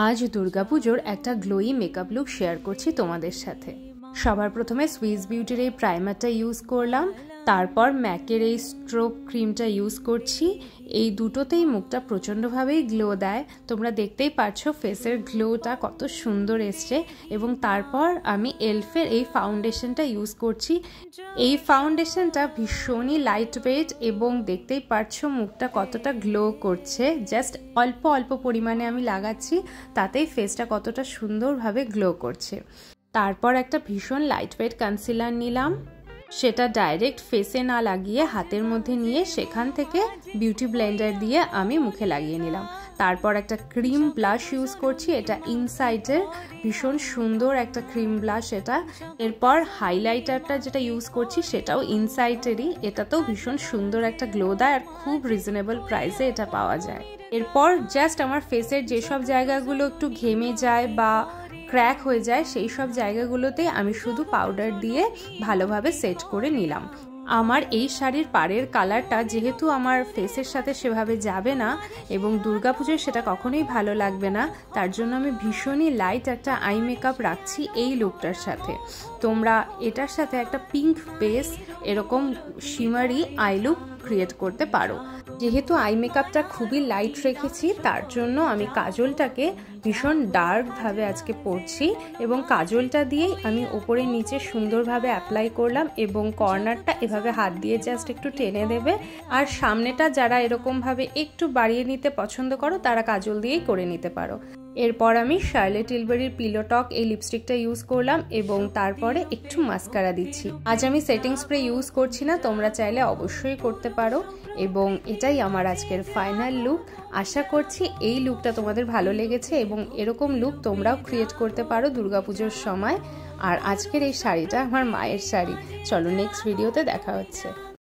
আজ দুর্গাপুজোর একটা গ্লোয়ি মেকআপ লুক শেয়ার করছি তোমাদের সাথে। সবার প্রথমে সুইস বিউটির এই প্রাইমারটা ইউজ করলাম, তারপর ম্যাকের এই স্ট্রোক ক্রিমটা ইউজ করছি। এই দুটোতেই মুখটা প্রচণ্ডভাবেই গ্লো দেয়, তোমরা দেখতেই পাচ্ছো ফেসের গ্লোটা কত সুন্দর এসছে। এবং তারপর আমি এলফের এই ফাউন্ডেশনটা ইউজ করছি। এই ফাউন্ডেশনটা ভীষণই লাইট ওয়েট এবং দেখতেই পাচ্ছো মুখটা কতটা গ্লো করছে। জাস্ট অল্প অল্প পরিমাণে আমি লাগাচ্ছি, তাতেই ফেসটা কতটা সুন্দরভাবে গ্লো করছে। তারপর একটা ভীষণ লাইট ওয়েট কনসিলার নিলাম, সেটা ডাইরেক্ট ফেসে না লাগিয়ে হাতের মধ্যে নিয়ে সেখান থেকে বিউটি ব্লেন্ডার দিয়ে আমি মুখে লাগিয়ে নিলাম। তারপর একটা ক্রিম ব্লাশ ইউজ করছি, এটা ইনসাইডের ভীষণ সুন্দর একটা ক্রিম ব্লাশ এটা। এরপর হাইলাইটারটা যেটা ইউজ করছি সেটাও ইনসাইডেরই, এটাতেও ভীষণ সুন্দর একটা গ্লো দেয় আর খুব রিজনেবল প্রাইসে এটা পাওয়া যায়। এরপর জাস্ট আমার ফেসের যেসব জায়গাগুলো একটু ঘেমে যায় বা ক্র্যাক হয়ে যায় সেই সব জায়গাগুলোতে আমি শুধু পাউডার দিয়ে ভালোভাবে সেট করে নিলাম। আমার এই শাড়ির পাড়ের কালারটা যেহেতু আমার ফেসের সাথে সেভাবে যাবে না এবং দুর্গাপুজোয় সেটা কখনোই ভালো লাগবে না, তার জন্য আমি ভীষণই লাইট একটা আই মেকআপ রাখছি এই লুকটার সাথে। তোমরা এটার সাথে একটা পিঙ্ক বেস এরকম শিমারি আই লুক ক্রিয়েট করতে পারো। যেহেতু আই মেকআপটা খুবই লাইট রেখেছি, তার জন্য আমি কাজলটাকে ভীষণ ডার্কভাবে আজকে পরছি এবং কাজলটা দিয়েই আমি ওপরে নিচে সুন্দরভাবে অ্যাপ্লাই করলাম এবং কর্নারটা এভাবে হাত দিয়ে জাস্ট একটু টেনে দেবে। আর সামনেটা যারা এরকমভাবে একটু বাড়িয়ে নিতে পছন্দ করো তারা কাজল দিয়েই করে নিতে পারো। এরপর আমি শার্লেট টিলবারির পিলো টক এই লিপস্টিকটা ইউজ করলাম এবং তারপরে একটু মাস্কারা দিচ্ছি। আজ আমি সেটিং স্প্রে ইউজ করছি না, তোমরা চাইলে অবশ্যই করতে পারো। এবং এটাই আমার আজকের ফাইনাল লুক। আশা করছি এই লুকটা তোমাদের ভালো লেগেছে এবং এরকম লুক তোমরাও ক্রিয়েট করতে পারো দুর্গাপুজোর সময়। আর আজকের এই শাড়িটা আমার মায়ের শাড়ি। চলো নেক্সট ভিডিওতে দেখা হচ্ছে।